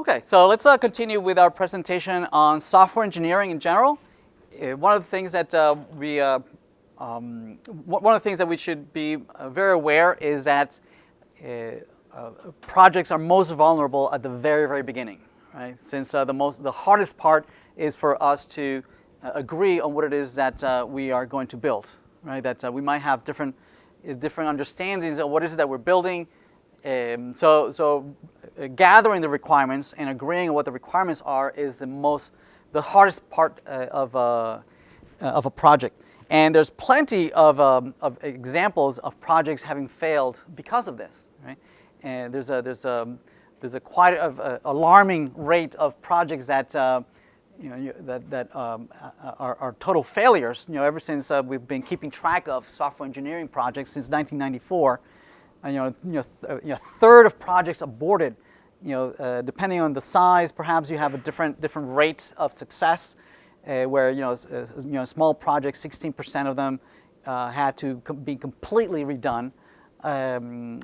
Okay, so let's continue with our presentation on software engineering in general. One of the things that one of the things that we should be very aware is that projects are most vulnerable at the very, very beginning, right? Since the hardest part is for us to agree on what it is that we are going to build, right? That we might have different understandings of what it is that we're building. Gathering the requirements and agreeing on what the requirements are is the hardest part of a project. And there's plenty of examples of projects having failed because of this, right? And there's a quite alarming rate of projects that are total failures. Ever since we've been keeping track of software engineering projects since 1994. A third of projects aborted. Depending on the size, perhaps you have a different rate of success. Where small projects, 16% of them had to be completely redone, and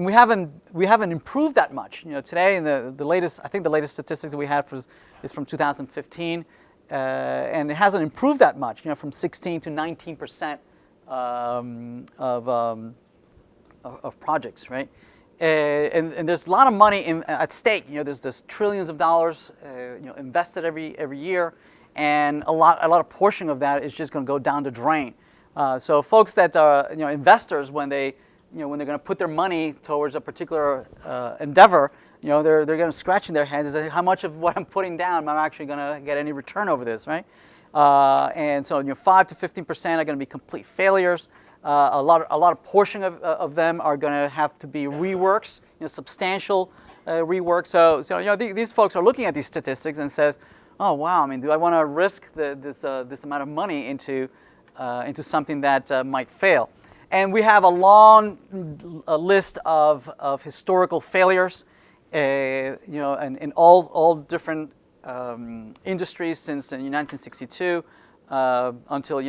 we haven't improved that much. Today, in the latest, I think the latest statistics that we had is from 2015, and it hasn't improved that much. From 16 to 19% of projects, right? And there's a lot of money at stake. There's trillions of dollars invested every year, and a lot of portion of that is just going to go down the drain. So folks that are investors, when they're going to put their money towards a particular endeavor, they're going to scratching their heads and say, how much of what I'm putting down am I actually going to get any return over this, right? And so 5 to 15% are going to be complete failures. A lot of portion of them are going to have to be reworks, substantial rework. So these folks are looking at these statistics and says, oh wow, I mean, do I want to risk this amount of money into something that might fail? And we have a long list of historical failures, in all different industries since 1962. Until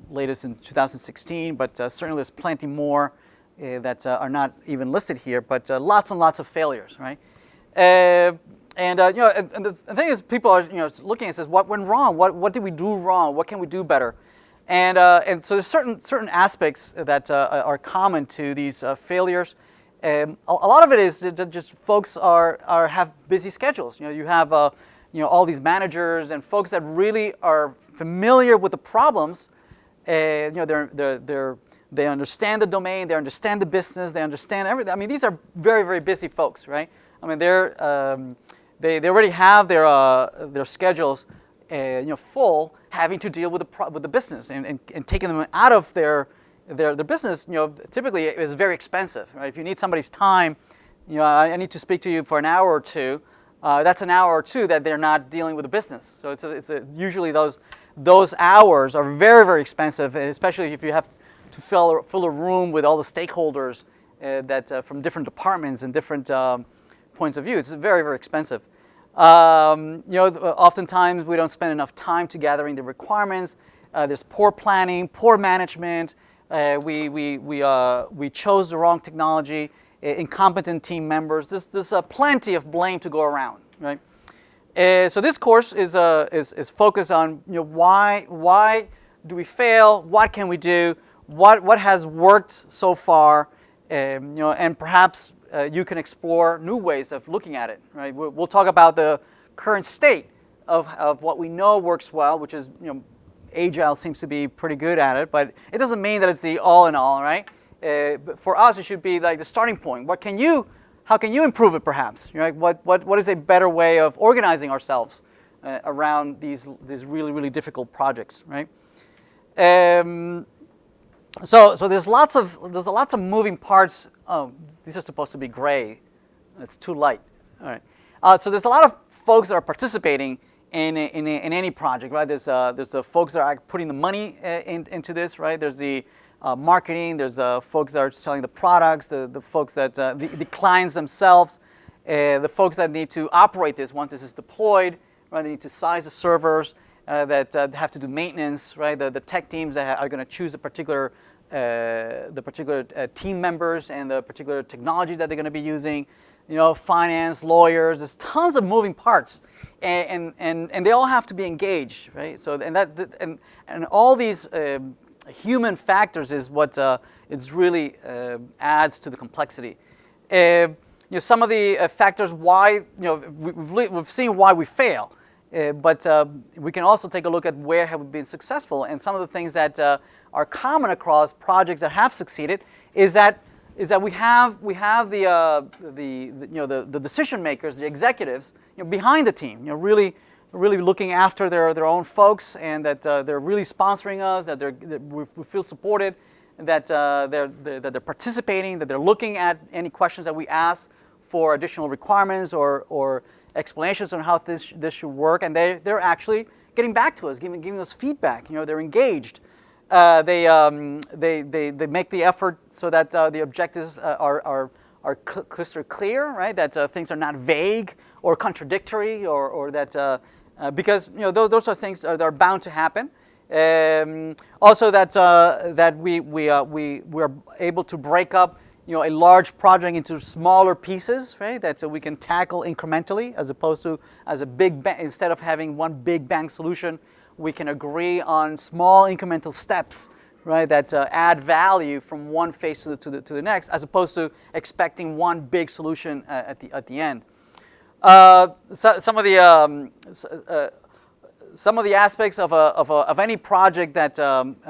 latest in 2016, but certainly there's plenty more that are not even listed here. But lots and lots of failures, right? And the thing is, people are looking and says, what went wrong? What did we do wrong? What can we do better? And so there's certain aspects that are common to these failures. A lot of it is just folks have busy schedules. You have all these managers and folks that really are familiar with the problems. They understand the domain, they understand the business, they understand everything. I mean, these are very, very busy folks, right? I mean, they already have their schedules, full, having to deal with the business and taking them out of their business. Typically is very expensive, right? If you need somebody's time, I need to speak to you for an hour or two. That's an hour or two that they're not dealing with the business. So usually those hours are very, very expensive, especially if you have to fill a room with all the stakeholders that from different departments and different points of view. It's very, very expensive. Oftentimes we don't spend enough time to gathering the requirements. There's poor planning, poor management. We chose the wrong technology. Incompetent team members. There's plenty of blame to go around, right? So this course is focused on why do we fail? What can we do? What has worked so far? And perhaps you can explore new ways of looking at it, right? We'll talk about the current state of what we know works well, which is Agile seems to be pretty good at it, but it doesn't mean that it's the all in all, right? But for us, it should be like the starting point. How can you improve it, perhaps? Right? What is a better way of organizing ourselves around these really, really difficult projects, right? So there's lots of moving parts. Oh, these are supposed to be gray. It's too light. All right. So there's a lot of folks that are participating in any project, right? There's the folks that are putting the money into this, right? There's the marketing, there's folks that are selling the products, the folks that, the clients themselves, the folks that need to operate this once this is deployed, right? They need to size the servers, that have to do maintenance, right? The tech teams that are going to choose the particular team members and the particular technology that they're going to be using. finance, lawyers. There's tons of moving parts, and they all have to be engaged, right? So and all these human factors is what it's really adds to the complexity. Some of the factors why we've seen why we fail, but we can also take a look at where have we been successful. And some of the things that are common across projects that have succeeded is that we have the decision makers, the executives, behind the team, really looking after their own folks, and that they're really sponsoring us, that we feel supported, that they're participating, that they're looking at any questions that we ask for additional requirements or explanations on how this should work, and they're actually getting back to us, giving us feedback. They're engaged. They make the effort so that the objectives are crystal clear, right? That things are not vague or contradictory, or that because those are things that are bound to happen. Also, that we are able to break up a large project into smaller pieces, right? That we can tackle incrementally, as opposed to as a big instead of having one big bang solution, we can agree on small incremental steps, right? That add value from one phase to the next, as opposed to expecting one big solution at the end. Some of the aspects of any project that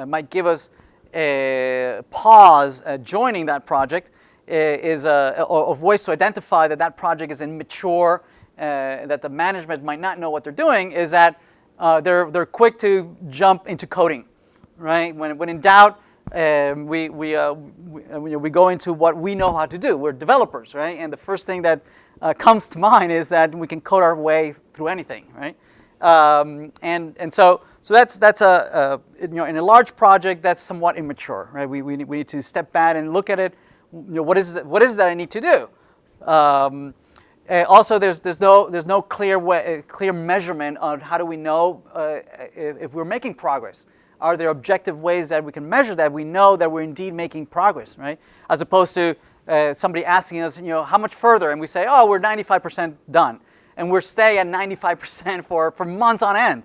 might give us a pause joining that project is of ways to identify that project is immature, that the management might not know what they're doing, is that they're quick to jump into coding, right? When in doubt, we go into what we know how to do. We're developers, right? And the first thing that comes to mind is that we can code our way through anything, right? So that's in a large project that's somewhat immature, right? We need to step back and look at it. What is it that I need to do? Also, there's no clear measurement on how do we know if we're making progress. Are there objective ways that we can measure that we know that we're indeed making progress, right? As opposed to somebody asking us, how much further, and we say, oh, we're 95% done, and we're staying at 95% for months on end.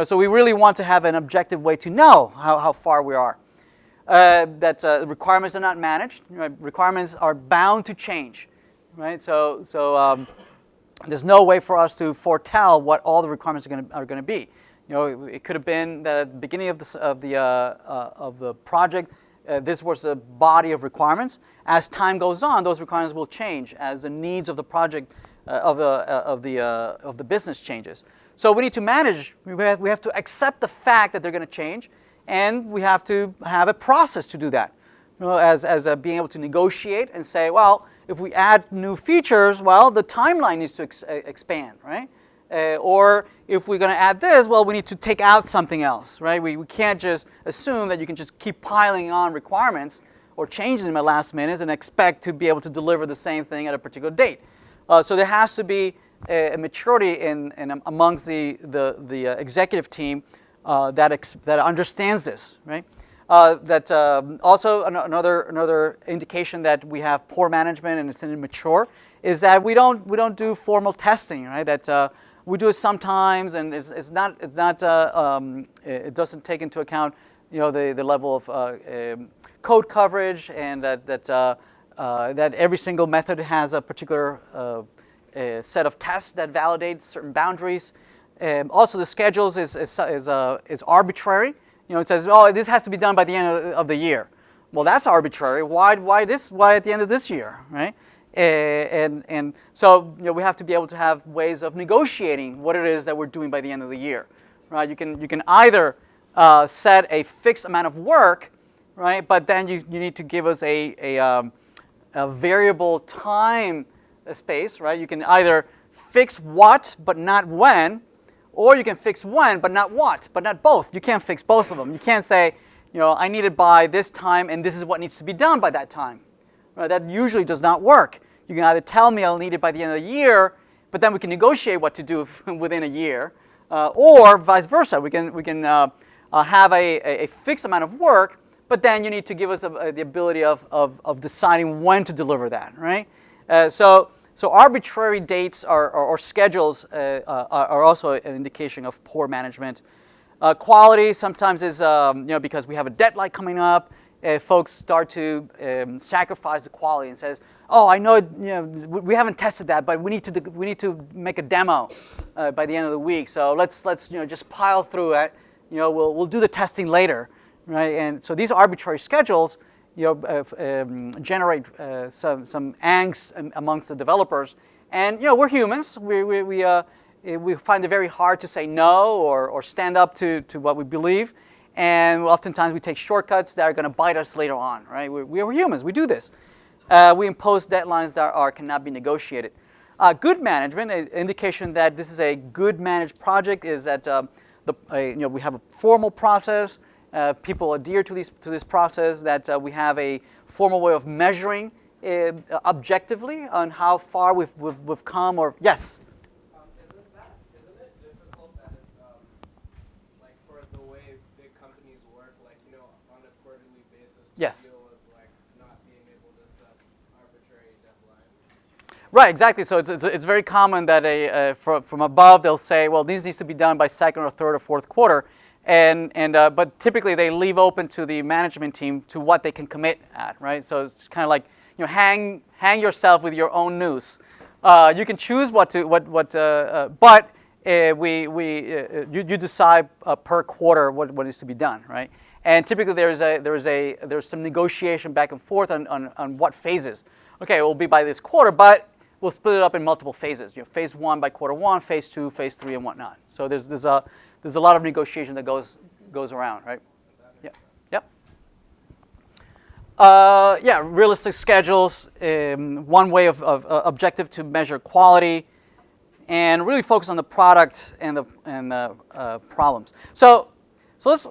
So we really want to have an objective way to know how far we are. That requirements are not managed. Requirements are bound to change, right? So there's no way for us to foretell what all the requirements are going to be. It could have been that at the beginning of the project, this was a body of requirements. As time goes on, those requirements will change as the needs of the project of the business changes. So we need to manage. We have to accept the fact that they're going to change, and we have to have a process to do that. As being able to negotiate and say, well, if we add new features, well, the timeline needs to expand, right? Or if we're going to add this, well, we need to take out something else, right? We can't just assume that you can just keep piling on requirements or changing them at last minute and expect to be able to deliver the same thing at a particular date. So there has to be a maturity in amongst the executive team that understands this, right? Also another indication that we have poor management and it's immature is that we don't do formal testing, right? That we do it sometimes, and it doesn't take into account the level of code coverage, and that every single method has a particular set of tests that validate certain boundaries. Also, the schedules is arbitrary. It says, oh, this has to be done by the end of the year. Well, that's arbitrary. Why at the end of this year, right? And so we have to be able to have ways of negotiating what it is that we're doing by the end of the year, right? You can either set a fixed amount of work, right? But then you need to give us a variable time space, right? You can either fix what but not when, or you can fix when but not what, but not both. You can't fix both of them. You can't say, I need it by this time and this is what needs to be done by that time. Right? That usually does not work. You can either tell me I'll need it by the end of the year, but then we can negotiate what to do within a year, or vice versa. We can have a fixed amount of work, but then you need to give us the ability of deciding when to deliver that, right? So So arbitrary dates or schedules are also an indication of poor management. Quality sometimes is because we have a deadline coming up, folks start to sacrifice the quality and says, "Oh, I know we haven't tested that, but we need to make a demo by the end of the week. So let's just pile through it. We'll do the testing later, right?" And so these arbitrary schedules generate some angst amongst the developers. And we're humans. We find it very hard to say no or stand up to what we believe. And oftentimes we take shortcuts that are going to bite us later on, right? We're humans. We do this. We impose deadlines that cannot be negotiated. Good management, an indication that this is a good managed project, is that we have a formal process. People adhere to this process. That we have a formal way of measuring objectively on how far we've come. Or yes. Isn't it difficult that it's like for the way big companies work, like on a quarterly basis to Yes. deal with like not being able to set arbitrary deadlines? Right, exactly. So it's very common that from above they'll say, well, this needs to be done by second or third or fourth quarter, but typically they leave open to the management team to what they can commit at, right? So it's kind of like hang yourself with your own noose. You can choose but you decide per quarter what needs to be done, right? And typically there's some negotiation back and forth on what phases. Okay, it will be by this quarter, but we'll split it up in multiple phases. Phase 1 by quarter 1, phase 2, phase 3, and whatnot. So there's a lot of negotiation that goes around, right? Yeah. Yep. Realistic schedules. One way of objective to measure quality, and really focus on the product and the problems. So there's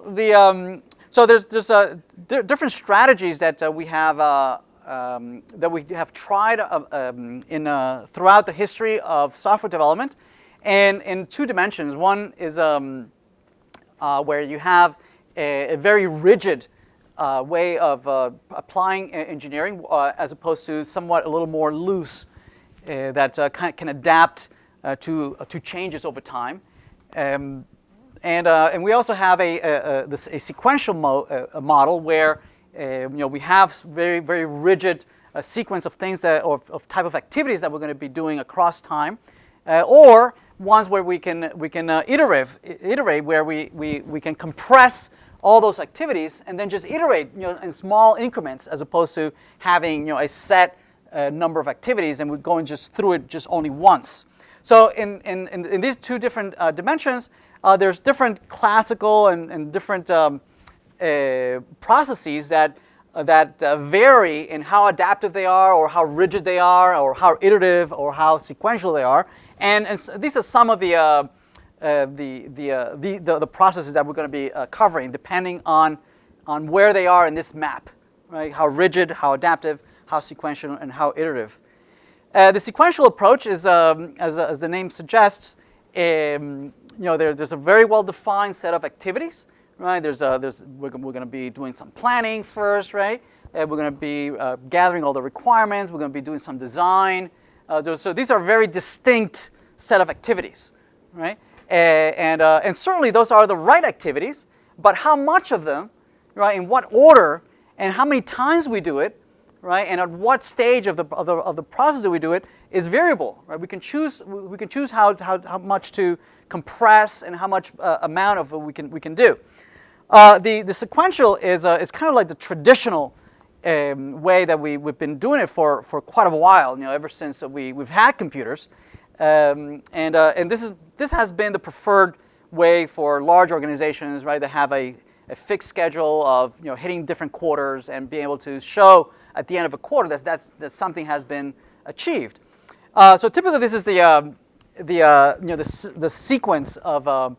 different strategies that we have. That we have tried throughout the history of software development, and in two dimensions. One is where you have a very rigid way of applying engineering, as opposed to somewhat a little more loose that can adapt to changes over time. And we also have a sequential model where we have very, very rigid sequence of things of type of activities that we're going to be doing across time, or ones where we can iterate, where we can compress all those activities and then just iterate in small increments, as opposed to having a set number of activities and we're going just through it just only once. So in these two different dimensions, there's different classical and different processes that vary in how adaptive they are, or how rigid they are, or how iterative, or how sequential they are. And these are some of the processes that we're going to be covering, depending on where they are in this map, right? How rigid, how adaptive, how sequential, and how iterative. The sequential approach is, as the name suggests, there's a very well-defined set of activities. Right, we're going to be doing some planning first, right? We're going to be gathering all the requirements. We're going to be doing some design. So these are very distinct set of activities, right? And certainly those are the right activities, but how much of them, right? In what order, and how many times we do it, right? And at what stage of the process that we do it is variable, right? We can choose how much to compress and how much amount of it we can do. The sequential is kind of like the traditional way that we've been doing it for quite a while. Ever since we've had computers, and this has been the preferred way for large organizations, right? That have a fixed schedule of hitting different quarters and being able to show at the end of a quarter that something has been achieved. So typically, this is the sequence of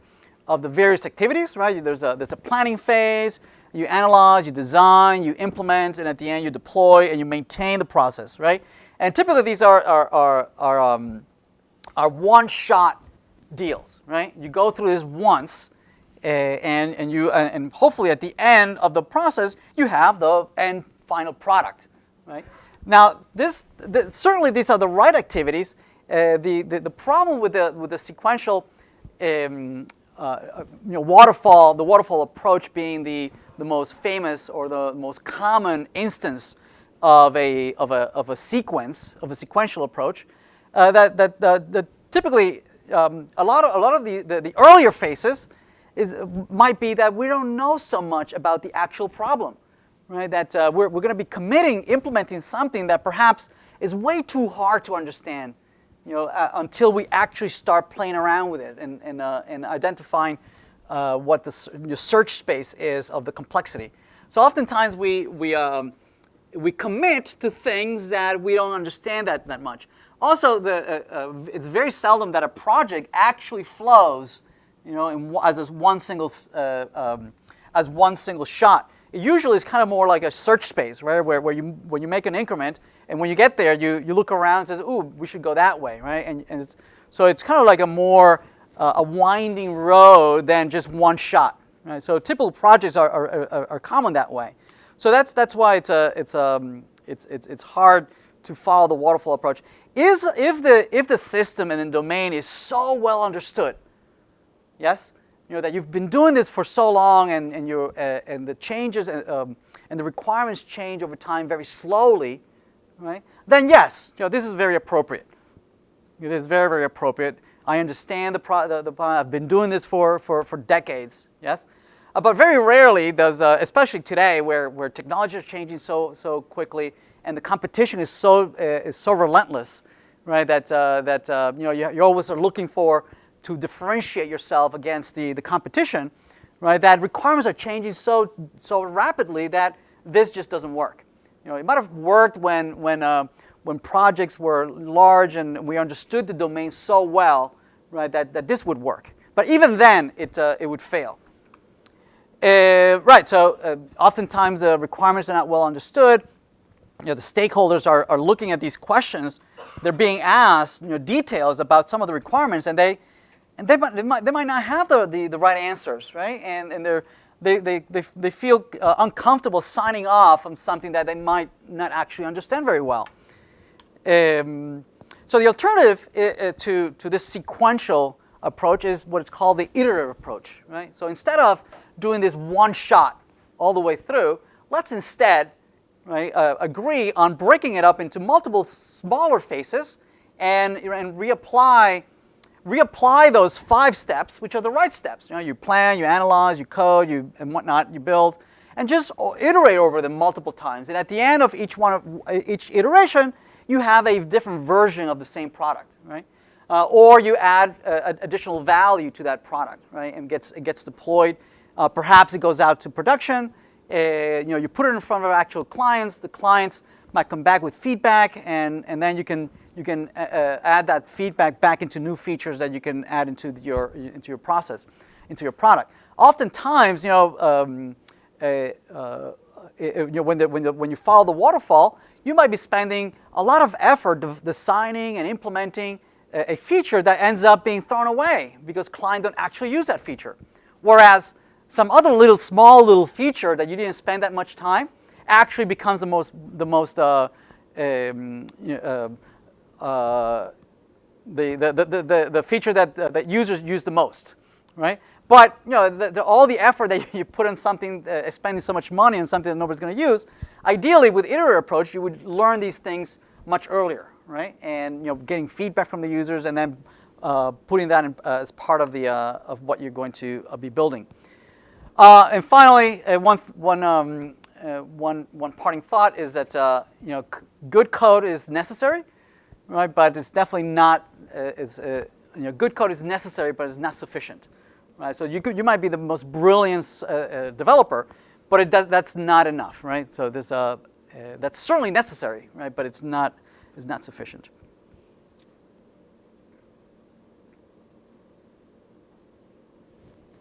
the various activities, right? There's a planning phase. You analyze, you design, you implement, and at the end you deploy and you maintain the process, right? And typically these are one-shot deals, right? You go through this once, and hopefully at the end of the process you have the end final product, right? Now, certainly these are the right activities. The problem with the sequential waterfall, the waterfall approach being the most famous or the most common instance of a sequence, of a sequential approach, that typically a lot of the earlier phases might be that we don't know so much about the actual problem, right? That we're going to be implementing something that perhaps is way too hard to understand, until we actually start playing around with it and identifying what the search space is of the complexity. So oftentimes we commit to things that we don't understand that much. Also, it's very seldom that a project actually flows, as one single shot. It usually is kind of more like a search space, right? Where when you make an increment, and when you get there, you look around and says, "Ooh, we should go that way," right? And so it's kind of like a more a winding road than just one shot, right? So typical projects are common that way. So that's why it's hard to follow the waterfall approach. If the system and the domain is so well understood, yes, that you've been doing this for so long, and the changes and the requirements change over time very slowly, right? Then yes, this is very appropriate. It is very, very appropriate. I understand the problem. I've been doing this for decades. Yes, but very rarely does, especially today, where technology is changing so quickly, and the competition is so relentless, right? That you always are looking to differentiate yourself against the competition, right? That requirements are changing so rapidly that this just doesn't work. It might have worked when projects were large and we understood the domain so well, right? That this would work. But even then, it would fail. Right. So oftentimes the requirements are not well understood. The stakeholders are looking at these questions. They're being asked details about some of the requirements, and they might not have the right answers, right? And they feel uncomfortable signing off on something that they might not actually understand very well. So the alternative to this sequential approach is what is called the iterative approach, right? So instead of doing this one shot all the way through, let's instead, right, agree on breaking it up into multiple smaller phases and reapply those 5 steps, which are the right steps. You plan, you analyze, you code, and whatnot, you build, and just iterate over them multiple times. And at the end of each iteration, you have a different version of the same product, right? Or you add additional value to that product, right? And it gets deployed. Perhaps it goes out to production. You put it in front of actual clients. The clients might come back with feedback, and then you can add that feedback back into new features that you can add into your process, into your product. Oftentimes, when you follow the waterfall, you might be spending a lot of effort designing and implementing a feature that ends up being thrown away because clients don't actually use that feature. Whereas some other small little feature that you didn't spend that much time actually becomes the feature that users use the most, right? But all the effort that you put in something, spending so much money on something that nobody's going to use, ideally with iterative approach, you would learn these things much earlier, right? And getting feedback from the users and then putting that in, as part of of what you're going to be building. And finally, one parting thought is that good code is necessary, right? But it's definitely not. Good code is necessary, but it's not sufficient, right? So you might be the most brilliant developer, but that's not enough, right? So that's certainly necessary, right? But it's not sufficient.